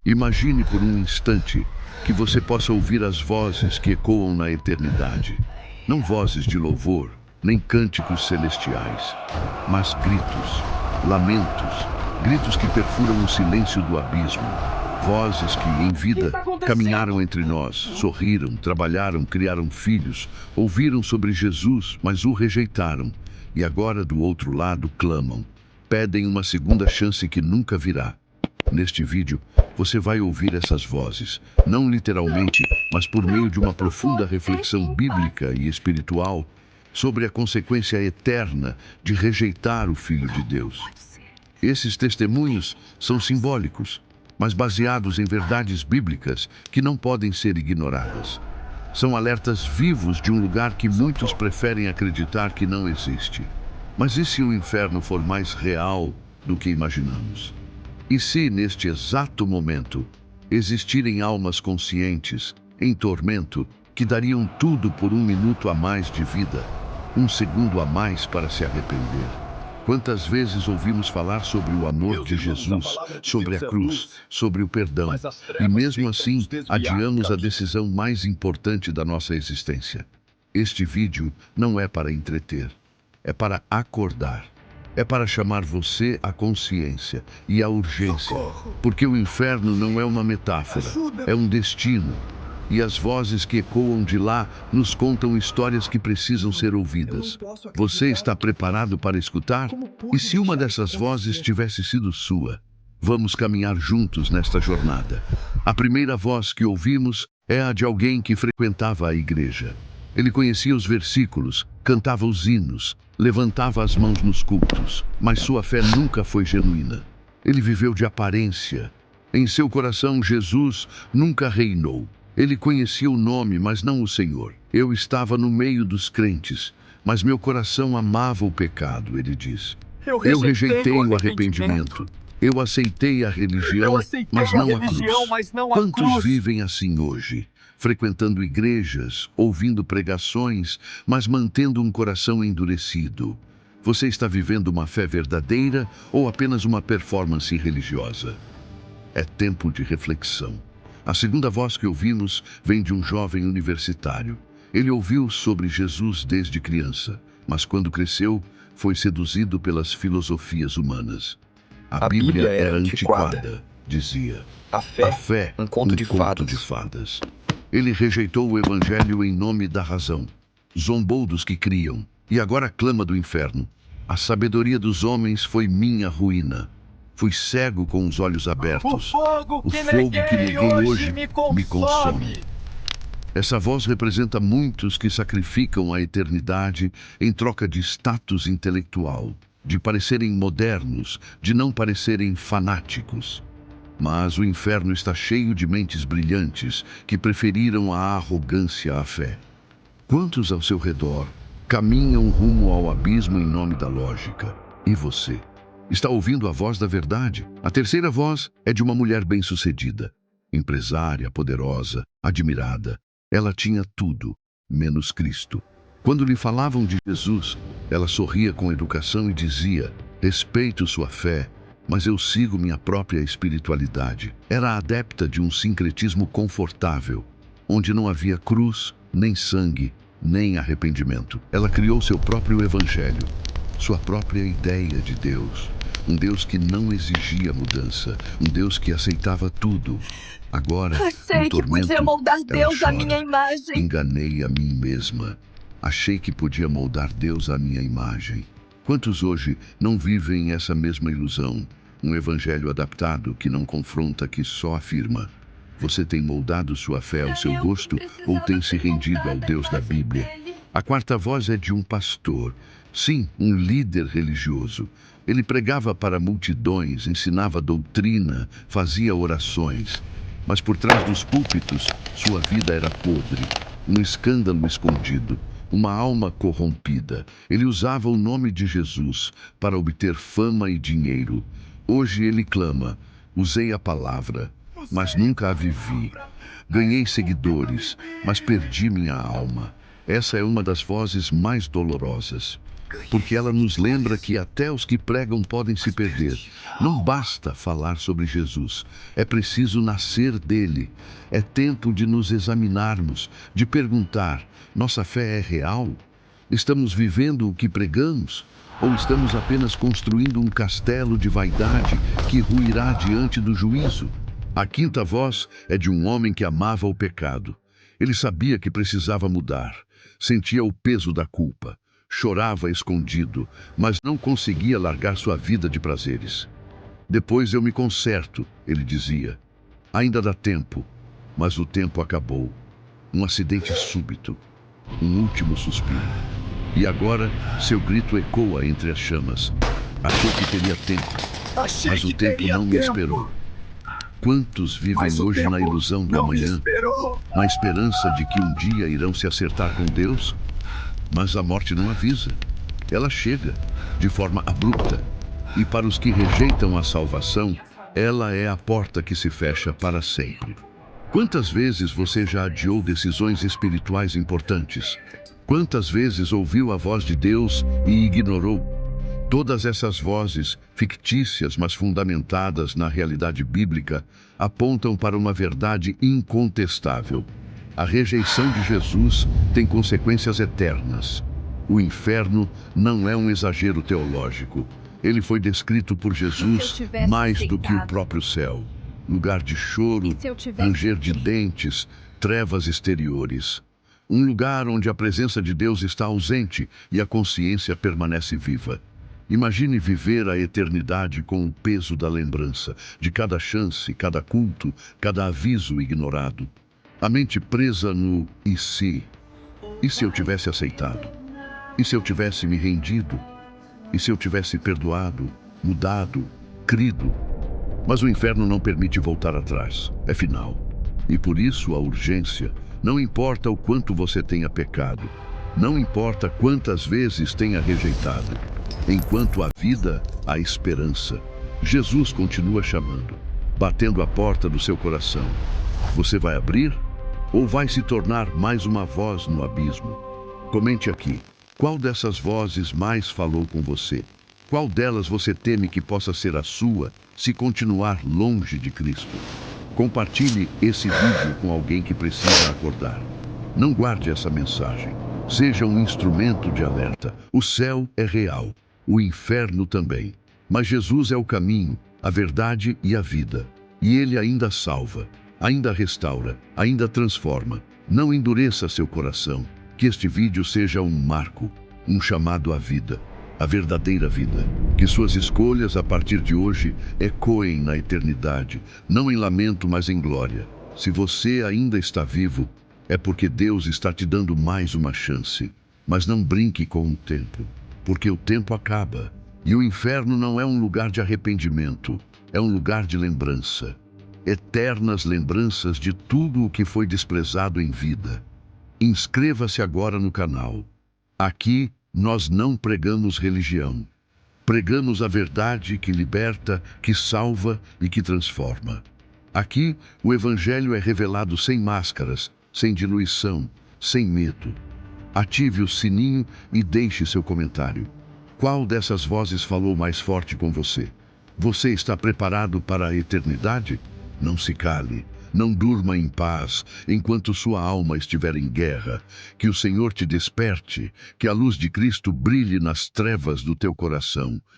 Imagine por um instante que você possa ouvir as vozes que ecoam na eternidade. Não vozes de louvor, nem cânticos celestiais, mas gritos, lamentos, gritos que perfuram o silêncio do abismo. Vozes que, em vida, caminharam entre nós, sorriram, trabalharam, criaram filhos, ouviram sobre Jesus, mas o rejeitaram. E agora, do outro lado, clamam, pedem uma segunda chance que nunca virá. Neste vídeo, você vai ouvir essas vozes, não literalmente, mas por meio de uma profunda reflexão bíblica e espiritual sobre a consequência eterna de rejeitar o Filho de Deus. Esses testemunhos são simbólicos, mas baseados em verdades bíblicas que não podem ser ignoradas. São alertas vivos de um lugar que muitos preferem acreditar que não existe. Mas e se o inferno for mais real do que imaginamos? E se, neste exato momento, existirem almas conscientes, em tormento, que dariam tudo por um minuto a mais de vida, um segundo a mais para se arrepender? Quantas vezes ouvimos falar sobre o amor de Jesus, sobre a cruz, sobre o perdão, e mesmo assim adiamos a decisão mais importante da nossa existência? Este vídeo não é para entreter, é para acordar. É para chamar você à consciência e à urgência, porque o inferno não é uma metáfora, é um destino. E as vozes que ecoam de lá nos contam histórias que precisam ser ouvidas. Você está preparado para escutar? E se uma dessas vozes tivesse sido sua? Vamos caminhar juntos nesta jornada. A primeira voz que ouvimos é a de alguém que frequentava a igreja. Ele conhecia os versículos, cantava os hinos, levantava as mãos nos cultos, mas sua fé nunca foi genuína. Ele viveu de aparência. Em seu coração, Jesus nunca reinou. Ele conhecia o nome, mas não o Senhor. Eu estava no meio dos crentes, mas meu coração amava o pecado, ele diz. Eu rejeitei o arrependimento. Eu aceitei a religião, mas não a cruz. Quantos vivem assim hoje? Frequentando igrejas, ouvindo pregações, mas mantendo um coração endurecido. Você está vivendo uma fé verdadeira ou apenas uma performance religiosa? É tempo de reflexão. A segunda voz que ouvimos vem de um jovem universitário. Ele ouviu sobre Jesus desde criança, mas quando cresceu, foi seduzido pelas filosofias humanas. A Bíblia era antiquada, dizia. A fé, um conto de fadas. Ele rejeitou o evangelho em nome da razão. Zombou dos que criam e agora clama do inferno. A sabedoria dos homens foi minha ruína. Fui cego com os olhos abertos. O fogo que neguei hoje me consome. Essa voz representa muitos que sacrificam a eternidade em troca de status intelectual, de parecerem modernos, de não parecerem fanáticos. Mas o inferno está cheio de mentes brilhantes que preferiram a arrogância à fé. Quantos ao seu redor caminham rumo ao abismo em nome da lógica? E você? Está ouvindo a voz da verdade? A terceira voz é de uma mulher bem-sucedida, empresária, poderosa, admirada. Ela tinha tudo, menos Cristo. Quando lhe falavam de Jesus, ela sorria com educação e dizia: respeito sua fé, mas eu sigo minha própria espiritualidade. Era adepta de um sincretismo confortável, onde não havia cruz, nem sangue, nem arrependimento. Ela criou seu próprio evangelho, sua própria ideia de Deus. Um Deus que não exigia mudança, um Deus que aceitava tudo. Agora, Achei no que podia tormento, moldar ela Deus à chora. minha imagem. Enganei a mim mesma. Achei que podia moldar Deus à minha imagem. Quantos hoje não vivem essa mesma ilusão? Um evangelho adaptado que não confronta, que só afirma. Você tem moldado sua fé ao seu gosto ou tem se rendido ao Deus da Bíblia? A quarta voz é de um pastor. Sim, um líder religioso. Ele pregava para multidões, ensinava doutrina, fazia orações. Mas por trás dos púlpitos, sua vida era podre, um escândalo escondido, uma alma corrompida. Ele usava o nome de Jesus para obter fama e dinheiro. Hoje ele clama: usei a palavra, mas nunca a vivi. Ganhei seguidores, mas perdi minha alma. Essa é uma das vozes mais dolorosas. porque ela nos lembra que até os que pregam podem se perder. Não basta falar sobre Jesus, é preciso nascer dele. É tempo de nos examinarmos, de perguntar: nossa fé é real? Estamos vivendo o que pregamos? Ou estamos apenas construindo um castelo de vaidade que ruirá diante do juízo? A quinta voz é de um homem que amava o pecado. Ele sabia que precisava mudar, sentia o peso da culpa, chorava escondido, mas não conseguia largar sua vida de prazeres. Depois eu me conserto, ele dizia. Ainda dá tempo, mas o tempo acabou. Um acidente súbito, um último suspiro. E agora seu grito ecoa entre as chamas. Achei que teria tempo, Achei mas o que tempo teria não me tempo, esperou. Quantos vivem mas o hoje na tempo ilusão do não me amanhã, esperou. na esperança de que um dia irão se acertar com Deus? Mas a morte não avisa. Ela chega de forma abrupta. E para os que rejeitam a salvação, ela é a porta que se fecha para sempre. Quantas vezes você já adiou decisões espirituais importantes? Quantas vezes ouviu a voz de Deus e ignorou? Todas essas vozes, fictícias mas fundamentadas na realidade bíblica, apontam para uma verdade incontestável. A rejeição de Jesus tem consequências eternas. O inferno não é um exagero teológico. Ele foi descrito por Jesus mais do que o próprio céu. Lugar de choro, ranger de dentes, trevas exteriores. Um lugar onde a presença de Deus está ausente e a consciência permanece viva. Imagine viver a eternidade com o peso da lembrança, de cada chance, cada culto, cada aviso ignorado. A mente presa no "e se?". E se eu tivesse aceitado? E se eu tivesse me rendido? E se eu tivesse perdoado, mudado, crido? Mas o inferno não permite voltar atrás. É final. E por isso a urgência. Não importa o quanto você tenha pecado. Não importa quantas vezes tenha rejeitado. Enquanto há vida, há esperança. Jesus continua chamando, batendo a porta do seu coração. Você vai abrir? Ou vai se tornar mais uma voz no abismo? Comente aqui. Qual dessas vozes mais falou com você? Qual delas você teme que possa ser a sua se continuar longe de Cristo? Compartilhe esse vídeo com alguém que precisa acordar. Não guarde essa mensagem. Seja um instrumento de alerta. O céu é real, o inferno também. Mas Jesus é o caminho, a verdade e a vida. E Ele ainda salva, ainda restaura, ainda transforma. Não endureça seu coração. Que este vídeo seja um marco, um chamado à vida, a verdadeira vida. Que suas escolhas a partir de hoje ecoem na eternidade, não em lamento, mas em glória. Se você ainda está vivo, é porque Deus está te dando mais uma chance. Mas não brinque com o tempo, porque o tempo acaba. E o inferno não é um lugar de arrependimento, é um lugar de lembrança. Eternas lembranças de tudo o que foi desprezado em vida. Inscreva-se agora no canal. Aqui nós não pregamos religião. Pregamos a verdade que liberta, que salva e que transforma. Aqui o Evangelho é revelado sem máscaras, sem diluição, sem medo. Ative o sininho e deixe seu comentário. Qual dessas vozes falou mais forte com você? Você está preparado para a eternidade? Não se cale, não durma em paz enquanto sua alma estiver em guerra. Que o Senhor te desperte, que a luz de Cristo brilhe nas trevas do teu coração.